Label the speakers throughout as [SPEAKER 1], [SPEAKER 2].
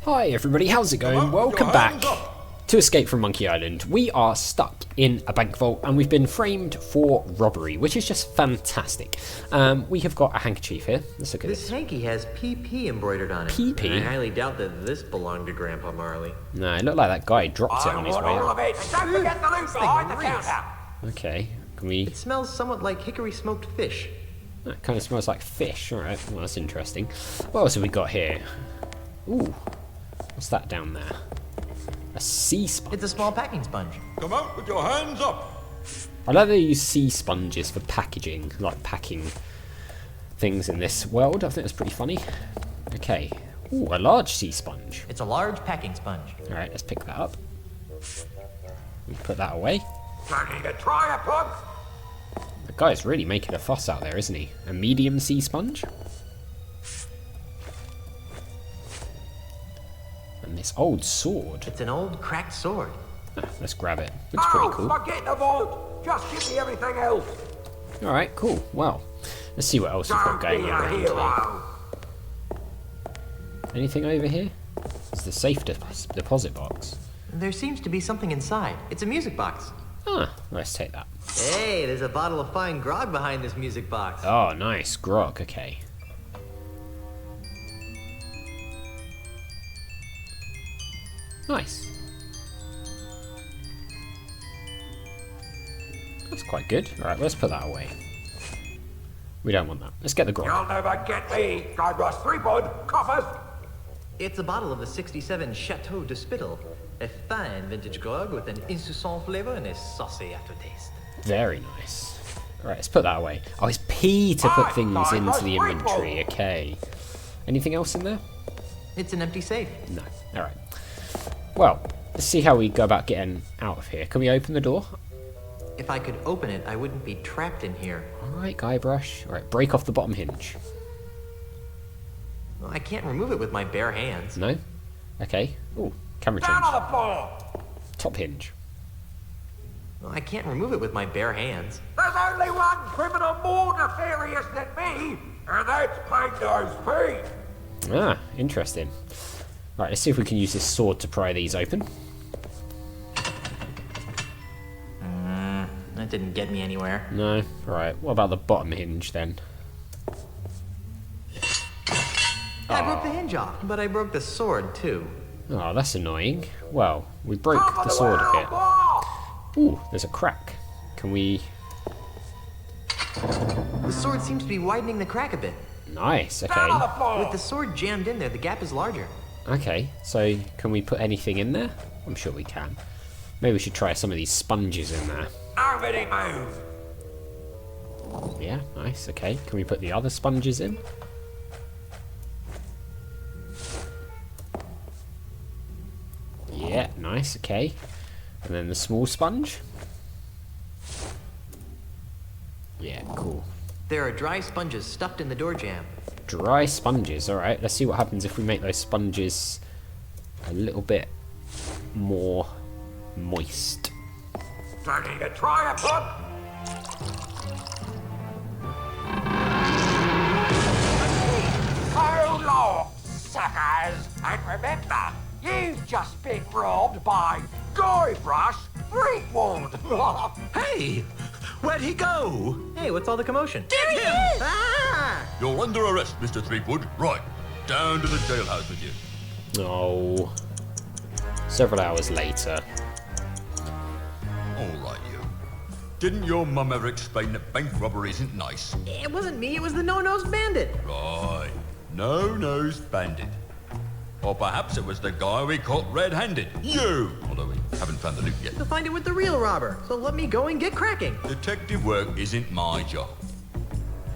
[SPEAKER 1] Hi everybody, how's it going? Welcome back to Escape from Monkey Island. We are stuck in a bank vault and we've been framed for robbery, which is just fantastic. We have got a handkerchief here. Let's look at this.
[SPEAKER 2] This hanky has PP embroidered on it.
[SPEAKER 1] PP?
[SPEAKER 2] I highly doubt that this belonged to Grandpa Marley.
[SPEAKER 1] No, it looked like that guy dropped it on his way out.
[SPEAKER 3] Don't forget the loot behind the counter.
[SPEAKER 1] Okay, can we...
[SPEAKER 2] It smells somewhat like hickory smoked fish.
[SPEAKER 1] That kind of smells like fish. Alright, well that's interesting. What else have we got here? Ooh, what's that down there? A sea sponge.
[SPEAKER 2] It's a small packing sponge.
[SPEAKER 3] Come out with your hands up.
[SPEAKER 1] I like they use sea sponges for packaging, like packing things in this world. I think that's pretty funny. Okay. Ooh, a large sea sponge.
[SPEAKER 2] It's a large packing sponge.
[SPEAKER 1] Alright, let's pick that up. Put that away.
[SPEAKER 3] Planning to try a punk?
[SPEAKER 1] The guy's really making a fuss out there, isn't he? A medium sea sponge. And this old sword.
[SPEAKER 2] It's an old cracked sword.
[SPEAKER 1] Ah, let's grab it. Looks pretty cool.
[SPEAKER 3] Forget the vault. Just give me everything else.
[SPEAKER 1] Alright, cool. Well, let's see what else we've got
[SPEAKER 3] Don't
[SPEAKER 1] going
[SPEAKER 3] be
[SPEAKER 1] on
[SPEAKER 3] a
[SPEAKER 1] around here.
[SPEAKER 3] hero.
[SPEAKER 1] Anything over here? It's the safe deposit box.
[SPEAKER 2] There seems to be something inside. It's a music box.
[SPEAKER 1] Ah, let's take that.
[SPEAKER 2] Hey, there's a bottle of fine grog behind this music box.
[SPEAKER 1] Oh, nice. Grog, okay. Nice. That's quite good. Alright, let's put that away. We don't want that. Let's get the grog.
[SPEAKER 3] You'll never get me. Guybrush Threepwood. Coffers.
[SPEAKER 2] It's a bottle of the 67 Chateau de Spittle. A fine vintage grog with an insouciant flavor and a saucy aftertaste.
[SPEAKER 1] Very nice. Alright, let's put that away. Oh, it's P to put things into the inventory. Okay. Anything else in there?
[SPEAKER 2] It's an empty safe.
[SPEAKER 1] No. Alright. Well, let's see how we go about getting out of here. Can we open the door?
[SPEAKER 2] If I could open it, I wouldn't be trapped in here.
[SPEAKER 1] Alright, Guybrush. Alright, break off the bottom hinge.
[SPEAKER 2] Well, I can't remove it with my bare hands.
[SPEAKER 1] No? Okay. Ooh, camera
[SPEAKER 3] Down
[SPEAKER 1] change.
[SPEAKER 3] on the floor.
[SPEAKER 1] Top hinge.
[SPEAKER 2] Well, I can't remove it with my bare hands.
[SPEAKER 3] There's only one criminal more nefarious than me, and that's Pango's Pete.
[SPEAKER 1] Ah, interesting. Right, let's see if we can use this sword to pry these open.
[SPEAKER 2] That didn't get me anywhere.
[SPEAKER 1] No? Right, what about the bottom hinge then?
[SPEAKER 2] I broke the hinge off, but I broke the sword too.
[SPEAKER 1] Oh, that's annoying. Well, we broke the sword a bit. Ooh, there's a crack. Can we...
[SPEAKER 2] The sword seems to be widening the crack a bit.
[SPEAKER 1] Nice,
[SPEAKER 3] Down on the
[SPEAKER 1] okay.
[SPEAKER 3] floor.
[SPEAKER 2] With the sword jammed in there, the gap is larger.
[SPEAKER 1] Okay, so can we put anything in there? I'm sure we can. Maybe we should try some of these sponges in there.
[SPEAKER 3] Nobody move.
[SPEAKER 1] Yeah, nice, okay. Can we put the other sponges in? Yeah, nice, okay. And then the small sponge. Yeah, cool.
[SPEAKER 2] There are dry sponges stuffed in the door jamb.
[SPEAKER 1] Dry sponges, alright. Let's see what happens if we make those sponges a little bit more moist.
[SPEAKER 3] Planning to try a punk? So long, suckers. And remember, you've just been robbed by Guybrush Threepwood.
[SPEAKER 4] Hey! Where'd he go?
[SPEAKER 2] Hey, what's all the commotion? Ah!
[SPEAKER 4] You're under arrest, Mr. Threepwood. Right. Down to the jailhouse with you.
[SPEAKER 1] Oh. Several hours later.
[SPEAKER 4] All right, you. Didn't your mum ever explain that bank robbery isn't nice?
[SPEAKER 2] It wasn't me, it was the no-nosed bandit.
[SPEAKER 4] Right. No-nosed bandit. Or perhaps it was the guy we caught red-handed. You! Although we haven't found the loot yet.
[SPEAKER 2] You'll find it with the real robber, so let me go and get cracking.
[SPEAKER 4] Detective work isn't my job.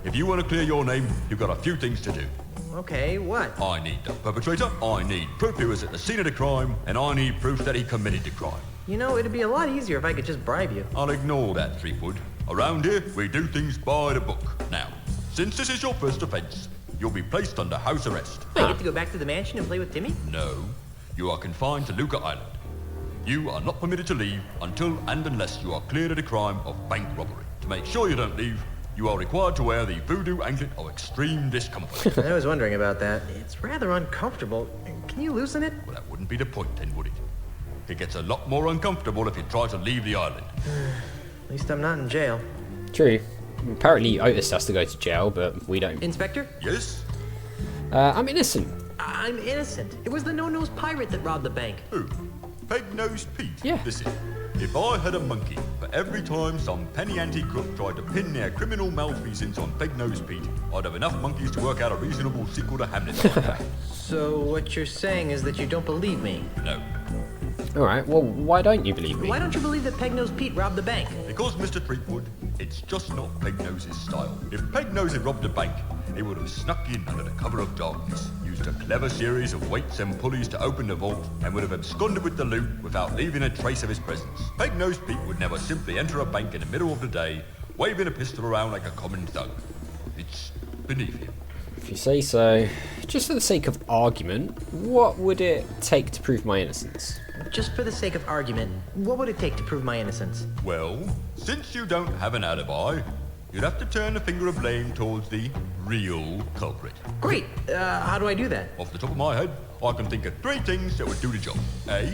[SPEAKER 4] If you want to clear your name, you've got a few things to do.
[SPEAKER 2] Okay, what?
[SPEAKER 4] I need the perpetrator, I need proof he was at the scene of the crime, and I need proof that he committed the crime.
[SPEAKER 2] You know, it'd be a lot easier if I could just bribe you.
[SPEAKER 4] I'll ignore that, Threepwood. Around here, we do things by the book. Now, since this is your first offense, you'll be placed under house arrest.
[SPEAKER 2] I get to go back to the mansion and play with Timmy?
[SPEAKER 4] No, you are confined to Luca Island. You are not permitted to leave until and unless you are cleared of the crime of bank robbery. To make sure you don't leave, you are required to wear the voodoo anklet of extreme discomfort.
[SPEAKER 2] I was wondering about that. It's rather uncomfortable. Can you loosen it?
[SPEAKER 4] Well, that wouldn't be the point then, would it? It gets a lot more uncomfortable if you try to leave the island.
[SPEAKER 2] At least I'm not in jail.
[SPEAKER 1] True. Apparently Otis has to go to jail, but we don't.
[SPEAKER 2] Inspector?
[SPEAKER 4] Yes?
[SPEAKER 1] I'm innocent.
[SPEAKER 2] I'm innocent. It was the no-nose pirate that robbed the bank.
[SPEAKER 4] Who? Peg-nosed Pete?
[SPEAKER 1] Yeah.
[SPEAKER 4] Listen, if I had a monkey for every time some penny ante crook tried to pin their criminal malfeasance on Peg-nosed Pete, I'd have enough monkeys to work out a reasonable sequel to Hamlet.
[SPEAKER 2] So what you're saying is that you don't believe me?
[SPEAKER 4] No.
[SPEAKER 1] Alright, well, why don't you believe me?
[SPEAKER 2] Why don't you believe that Peg-Nosed Pete robbed the bank?
[SPEAKER 4] Because, Mr. Threepwood, it's just not Peg-Nose's style. If Peg-Nose had robbed a bank, he would have snuck in under the cover of darkness, used a clever series of weights and pulleys to open the vault, and would have absconded with the loot without leaving a trace of his presence. Peg-Nosed Pete would never simply enter a bank in the middle of the day, waving a pistol around like a common thug. It's beneath him.
[SPEAKER 1] If you say so. Just for the sake of argument, what would it take to prove my innocence?
[SPEAKER 2] Just for the sake of argument, what would it take to prove my innocence?
[SPEAKER 4] Well, since you don't have an alibi, you'd have to turn the finger of blame towards the real culprit.
[SPEAKER 2] Great! How do I do that?
[SPEAKER 4] Off the top of my head, I can think of 3 things that would do the job. A,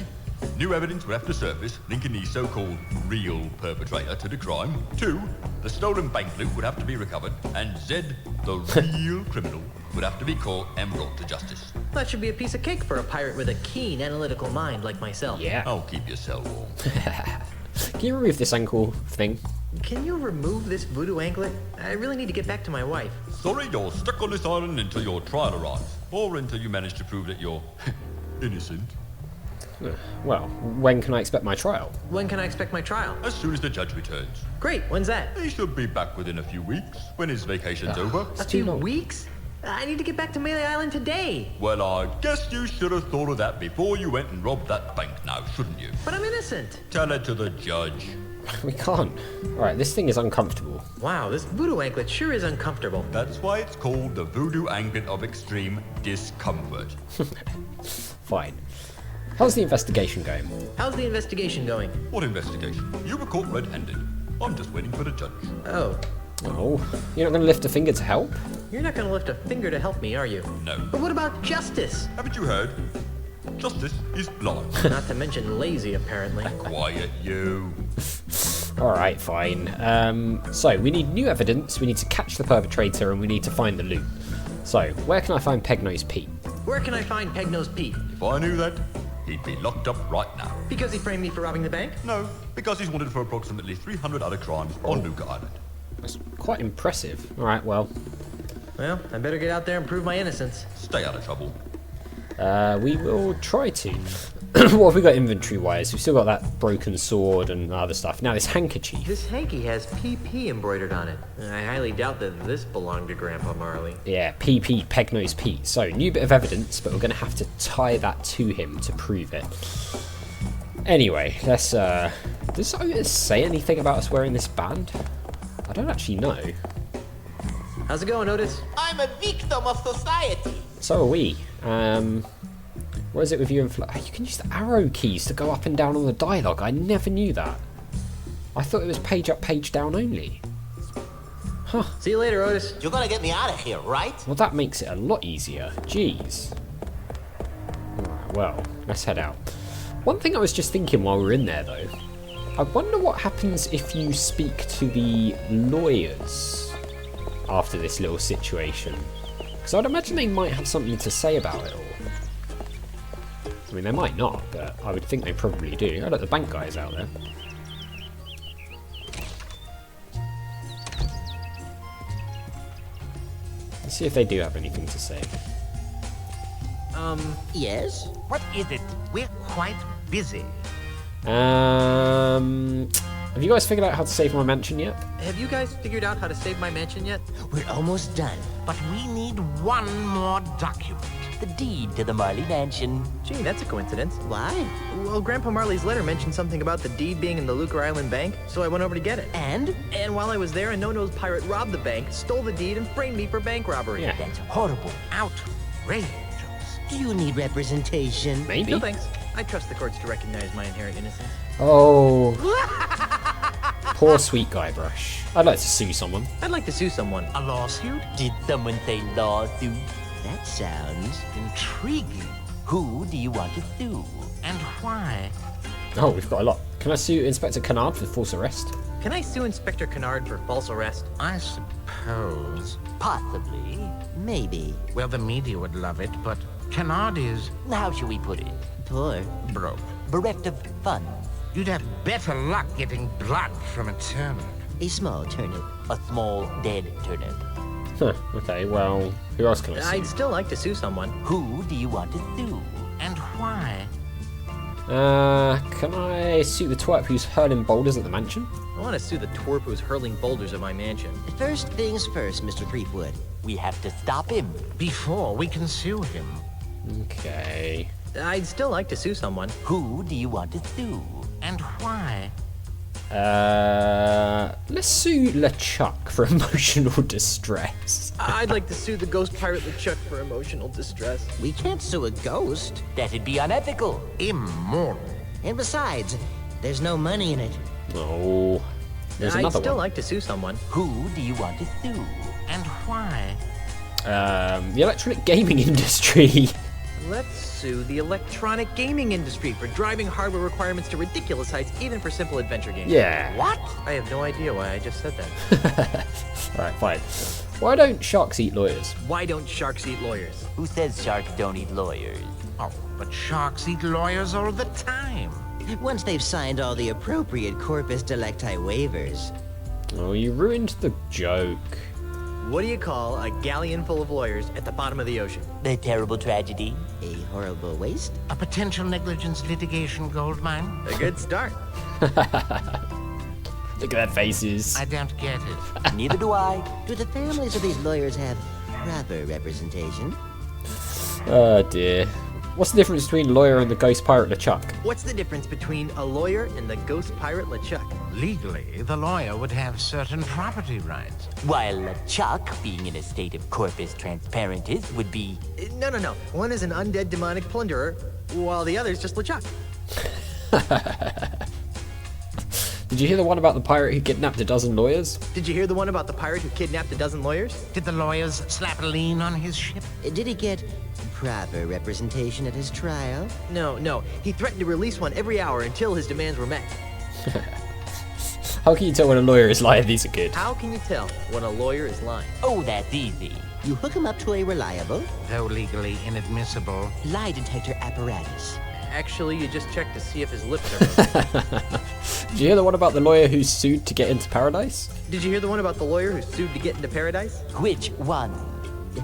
[SPEAKER 4] new evidence would have to surface, linking the so-called real perpetrator to the crime. 2, the stolen bank loot would have to be recovered. And Z, the real criminal, would have to be caught and brought to justice.
[SPEAKER 2] That should be a piece of cake for a pirate with a keen analytical mind like myself.
[SPEAKER 1] Yeah.
[SPEAKER 4] I'll keep your cell warm.
[SPEAKER 1] Can you remove this ankle thing?
[SPEAKER 2] Can you remove this voodoo anklet? I really need to get back to my wife.
[SPEAKER 4] Sorry, you're stuck on this island until your trial arrives. Or until you manage to prove that you're innocent.
[SPEAKER 1] Well, when can I expect my trial?
[SPEAKER 2] When can I expect my trial?
[SPEAKER 4] As soon as the judge returns.
[SPEAKER 2] Great, when's that?
[SPEAKER 4] He should be back within a few weeks, when his vacation's over.
[SPEAKER 2] A few weeks? I need to get back to Melee Island today.
[SPEAKER 4] Well, I guess you should have thought of that before you went and robbed that bank now, shouldn't you?
[SPEAKER 2] But I'm innocent.
[SPEAKER 4] Tell it to the judge.
[SPEAKER 1] We can't. Alright, this thing is uncomfortable.
[SPEAKER 2] Wow, this voodoo anklet sure is uncomfortable.
[SPEAKER 4] That's why it's called the voodoo anklet of extreme discomfort.
[SPEAKER 1] Fine. How's the investigation going?
[SPEAKER 2] How's the investigation going?
[SPEAKER 4] What investigation? You were caught red-handed. I'm just waiting for the judge.
[SPEAKER 2] Oh,
[SPEAKER 1] Oh, you're not going to lift a finger to help?
[SPEAKER 2] you're not gonna lift a finger to help me, are you?
[SPEAKER 4] No.
[SPEAKER 2] But what about justice?
[SPEAKER 4] Haven't you heard? Justice is blind.
[SPEAKER 2] Not to mention lazy, apparently.
[SPEAKER 4] Quiet, you.
[SPEAKER 1] Alright, fine. So, we need new evidence, we need to catch the perpetrator, and we need to find the loot. So, where can I find Peg-Nosed Pete?
[SPEAKER 2] Where can I find Peg-Nosed Pete?
[SPEAKER 4] If I knew that, he'd be locked up right now.
[SPEAKER 2] Because he framed me for robbing the bank?
[SPEAKER 4] No, because he's wanted for approximately 300 other crimes on Luca Island.
[SPEAKER 1] That's quite impressive. Alright, well,
[SPEAKER 2] Well, I better get out there and prove my innocence.
[SPEAKER 4] Stay out of trouble.
[SPEAKER 1] we will try to. What have we got inventory-wise? We've still got that broken sword and other stuff. Now, this handkerchief.
[SPEAKER 2] This hanky has PP embroidered on it. I highly doubt that this belonged to Grandpa Marley.
[SPEAKER 1] Yeah, PP, Peg-Nosed Pete. So, new bit of evidence, but we're going to have to tie that to him to prove it. Anyway, let's, does Otis say anything about us wearing this band? I don't actually know.
[SPEAKER 2] How's it going, Otis?
[SPEAKER 5] I'm a victim of society.
[SPEAKER 1] So are we. What is it with you and you can use the arrow keys to go up and down on the dialogue. I never knew that. I thought it was page up, page down only. Huh.
[SPEAKER 2] See you later, Otis.
[SPEAKER 5] You're gonna get me out of here, right?
[SPEAKER 1] Well, that makes it a lot easier. Jeez. Alright, well, let's head out. One thing I was just thinking while we were in there, though. I wonder what happens if you speak to the lawyers after this little situation. Because I'd imagine they might have something to say about it all. I mean, they might not, but I would think they probably do. Oh, look, the bank guy is out there. Let's see if they do have anything to say.
[SPEAKER 5] Yes?
[SPEAKER 3] What is it? We're quite busy.
[SPEAKER 1] Have you guys figured out how to save my mansion yet?
[SPEAKER 2] Have you guys figured out how to save my mansion yet?
[SPEAKER 5] We're almost done.
[SPEAKER 3] But we need one more document.
[SPEAKER 5] The deed to the Marley mansion.
[SPEAKER 2] Gee, that's a coincidence.
[SPEAKER 5] Why?
[SPEAKER 2] Well, Grandpa Marley's letter mentioned something about the deed being in the Luca Island bank, so I went over to get it.
[SPEAKER 5] And?
[SPEAKER 2] And while I was there, a no-nose pirate robbed the bank, stole the deed, and framed me for bank robbery.
[SPEAKER 1] Yeah.
[SPEAKER 5] That's horrible.
[SPEAKER 3] Outrageous.
[SPEAKER 5] Do you need representation?
[SPEAKER 1] Maybe.
[SPEAKER 2] No thanks. I trust the courts to recognize my inherent innocence.
[SPEAKER 1] Oh. Poor sweet Guybrush. I'd like to sue someone.
[SPEAKER 2] I'd like to sue someone.
[SPEAKER 3] A lawsuit?
[SPEAKER 5] Did someone say lawsuit? That sounds
[SPEAKER 3] Intriguing.
[SPEAKER 5] Who do you want to sue?
[SPEAKER 3] And why?
[SPEAKER 1] Oh, we've got a lot. Can I sue Inspector Kennard for false arrest?
[SPEAKER 2] Can I sue Inspector Kennard for false arrest?
[SPEAKER 3] I suppose.
[SPEAKER 5] Possibly. Maybe.
[SPEAKER 3] Well, the media would love it, but Kennard is
[SPEAKER 5] How shall we put it? Poor.
[SPEAKER 3] broke.
[SPEAKER 5] Bereft of funds.
[SPEAKER 3] You'd have better luck getting blood from a turnip.
[SPEAKER 5] A small turnip. A small dead turnip.
[SPEAKER 1] Huh, okay, well, who else can I
[SPEAKER 2] I'd
[SPEAKER 1] sue?
[SPEAKER 2] still like to sue someone.
[SPEAKER 5] Who do you want to sue?
[SPEAKER 3] And why?
[SPEAKER 1] Can I sue the twerp who's hurling boulders at the mansion?
[SPEAKER 2] I want to sue the twerp who's hurling boulders at my mansion.
[SPEAKER 5] First things first, Mr. Threepwood. We have to stop him.
[SPEAKER 3] Before we can sue him.
[SPEAKER 1] Okay.
[SPEAKER 2] I'd still like to sue someone.
[SPEAKER 5] Who do you want to sue?
[SPEAKER 3] And why?
[SPEAKER 1] Let's sue LeChuck for emotional distress.
[SPEAKER 2] I'd like to sue the ghost pirate LeChuck for emotional distress.
[SPEAKER 5] We can't sue a ghost. That'd be unethical.
[SPEAKER 3] Immoral.
[SPEAKER 5] And besides, there's no money in it.
[SPEAKER 1] Oh, there's
[SPEAKER 2] I'd
[SPEAKER 1] another
[SPEAKER 2] still
[SPEAKER 1] one.
[SPEAKER 2] like to sue someone.
[SPEAKER 5] Who do you want to sue?
[SPEAKER 3] And why?
[SPEAKER 1] The electronic gaming industry.
[SPEAKER 2] Let's sue the electronic gaming industry for driving hardware requirements to ridiculous heights, even for simple adventure games.
[SPEAKER 1] Yeah.
[SPEAKER 3] What?
[SPEAKER 2] I have no idea why I just said that.
[SPEAKER 1] Alright, fine. Why don't sharks eat lawyers?
[SPEAKER 2] Why don't sharks eat lawyers?
[SPEAKER 5] Who says sharks don't eat lawyers?
[SPEAKER 3] Oh, but sharks eat lawyers all the time.
[SPEAKER 5] Once they've signed all the appropriate corpus delicti waivers.
[SPEAKER 1] Oh, you ruined the joke.
[SPEAKER 2] What do you call a galleon full of lawyers at the bottom of the ocean?
[SPEAKER 5] A terrible tragedy. A horrible waste.
[SPEAKER 3] A potential negligence litigation gold mine?
[SPEAKER 2] A good start.
[SPEAKER 1] Look at their faces.
[SPEAKER 3] I don't get it.
[SPEAKER 5] Neither do I. Do the families of these lawyers have proper representation?
[SPEAKER 1] Oh dear. What's the difference between lawyer and the ghost pirate LeChuck?
[SPEAKER 2] What's the difference between a lawyer and the ghost pirate LeChuck?
[SPEAKER 3] Legally, the lawyer would have certain property rights.
[SPEAKER 5] While LeChuck, being in a state of corpus transparentis, would be...
[SPEAKER 2] No. One is an undead demonic plunderer, while the other's just LeChuck.
[SPEAKER 1] Did you hear the one about the pirate who kidnapped a dozen lawyers?
[SPEAKER 2] Did you hear the one about the pirate who kidnapped a dozen lawyers?
[SPEAKER 3] Did the lawyers slap a lien on his ship?
[SPEAKER 5] Did he get proper representation at his trial?
[SPEAKER 2] No. He threatened to release one every hour until his demands were met.
[SPEAKER 1] How can you tell when a lawyer is lying? These are good.
[SPEAKER 2] How can you tell when a lawyer is lying?
[SPEAKER 5] Oh, that's easy. You hook him up to a reliable
[SPEAKER 3] Though legally inadmissible.
[SPEAKER 5] lie detector apparatus.
[SPEAKER 2] Actually, you just check to see if his lips are moving.
[SPEAKER 1] Did you hear the one about the lawyer who sued to get into paradise?
[SPEAKER 2] Did you hear the one about the lawyer who sued to get into paradise?
[SPEAKER 5] Which one?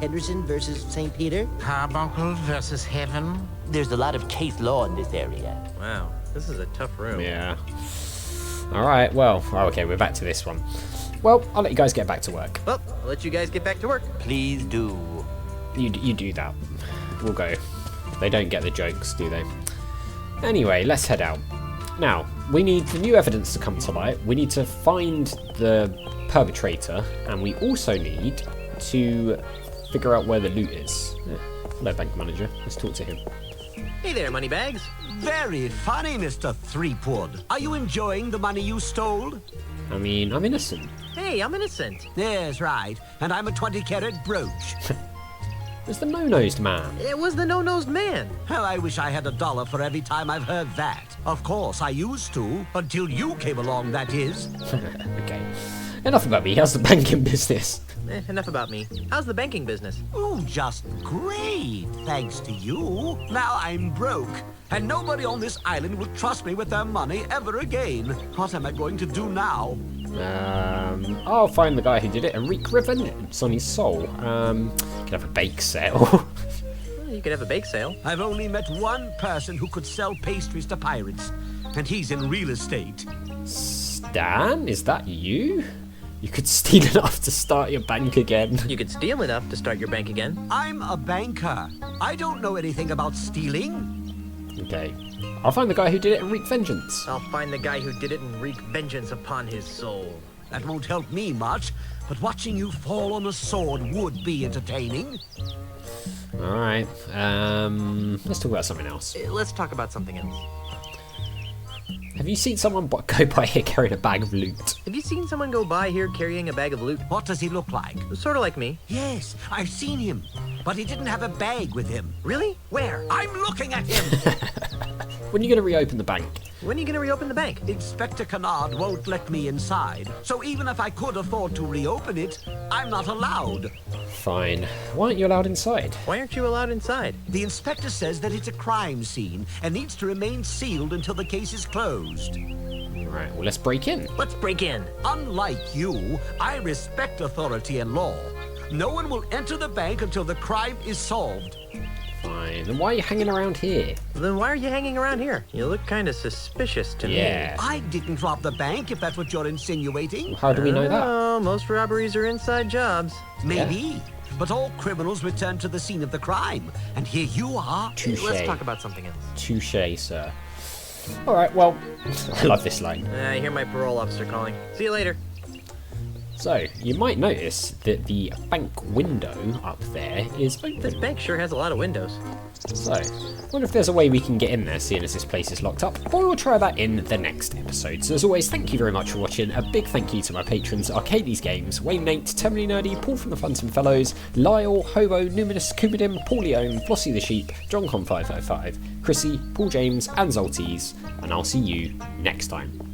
[SPEAKER 5] Henderson versus St. Peter?
[SPEAKER 3] Carbuncle versus heaven.
[SPEAKER 5] There's a lot of case law in this area.
[SPEAKER 2] Wow, this is a tough room.
[SPEAKER 1] Yeah. Alright, well, okay, we're back to this one. Well, I'll let you guys get back to work.
[SPEAKER 2] Well, I'll let you guys get back to work.
[SPEAKER 5] Please do.
[SPEAKER 1] You do that. We'll go. They don't get the jokes, do they? Anyway, let's head out. Now, we need the new evidence to come to light. We need to find the perpetrator, and we also need to figure out where the loot is. Yeah. Hello, bank manager. Let's talk to him.
[SPEAKER 2] Hey there, moneybags.
[SPEAKER 6] Very funny, Mr. Threepwood. Are you enjoying the money you stole?
[SPEAKER 1] I mean, I'm innocent.
[SPEAKER 2] Hey, I'm innocent.
[SPEAKER 6] Yes, right. And I'm a 20-carat brooch.
[SPEAKER 1] There's the no-nosed man.
[SPEAKER 2] It was the no-nosed man.
[SPEAKER 6] Well, I wish I had $1 for every time I've heard that. Of course, I used to, until you came along, that is.
[SPEAKER 1] Okay. Enough about me. How's the banking business?
[SPEAKER 2] Enough about me. How's the banking business?
[SPEAKER 6] Oh, just great, thanks to you. Now I'm broke, and nobody on this island will trust me with their money ever again. What am I going to do now?
[SPEAKER 1] I'll find the guy who did it and wreak revenge on his soul. Could have a bake sale.
[SPEAKER 2] Well, you could have a bake sale.
[SPEAKER 6] I've only met one person who could sell pastries to pirates, and he's in real estate.
[SPEAKER 1] Stan, is that you? You could steal enough to start your bank again.
[SPEAKER 2] You could steal enough to start your bank again.
[SPEAKER 6] I'm a banker. I don't know anything about stealing.
[SPEAKER 1] Okay. I'll find the guy who did it and wreak vengeance.
[SPEAKER 2] I'll find the guy who did it and wreak vengeance upon his soul.
[SPEAKER 6] That won't help me much, but watching you fall on a sword would be entertaining.
[SPEAKER 1] Alright. Let's talk about something else.
[SPEAKER 2] Let's talk about something else.
[SPEAKER 1] Have you seen someone go by here carrying a bag of loot?
[SPEAKER 2] Have you seen someone go by here carrying a bag of loot?
[SPEAKER 6] What does he look like?
[SPEAKER 2] Sort of like me.
[SPEAKER 6] Yes, I've seen him. But he didn't have a bag with him.
[SPEAKER 2] Really? Where?
[SPEAKER 6] I'm looking at him!
[SPEAKER 1] When are you going to reopen the bank?
[SPEAKER 2] When are you going to reopen the bank?
[SPEAKER 6] Inspector Kennard won't let me inside. So even if I could afford to reopen it, I'm not allowed.
[SPEAKER 1] Fine. Why aren't you allowed inside?
[SPEAKER 2] Why aren't you allowed inside?
[SPEAKER 6] The inspector says that it's a crime scene and needs to remain sealed until the case is closed.
[SPEAKER 1] Right, well, let's break in.
[SPEAKER 2] Let's break in.
[SPEAKER 6] Unlike you, I respect authority and law. No one will enter the bank until the crime is solved.
[SPEAKER 1] Fine. Then why are you hanging around here?
[SPEAKER 2] Then why are you hanging around here? You look kind of suspicious to me.
[SPEAKER 1] Yeah.
[SPEAKER 6] I didn't rob the bank, if that's what you're insinuating.
[SPEAKER 1] How do we know that?
[SPEAKER 2] Oh, most robberies are inside jobs.
[SPEAKER 6] Maybe. But all criminals return to the scene of the crime. And here you are.
[SPEAKER 1] Touche.
[SPEAKER 2] Let's talk about something else.
[SPEAKER 1] Touche, sir. Alright, well, I love this line.
[SPEAKER 2] I hear my parole officer calling. See you later.
[SPEAKER 1] So, you might notice that the bank window up there is
[SPEAKER 2] This
[SPEAKER 1] open.
[SPEAKER 2] bank sure has a lot of windows.
[SPEAKER 1] So, wonder if there's a way we can get in there, seeing as this place is locked up. But we'll try that in the next episode. So as always, thank you very much for watching. A big thank you to my patrons, Arcades Games, Wayne Nate, Terminally Nerdy, Paul from the Funsome Fellows, Lyle, Hobo, Numinous, Kubidim, Paulione, Flossie the Sheep, JohnCon505, Chrissy, Paul James, and Zoltes. And I'll see you next time.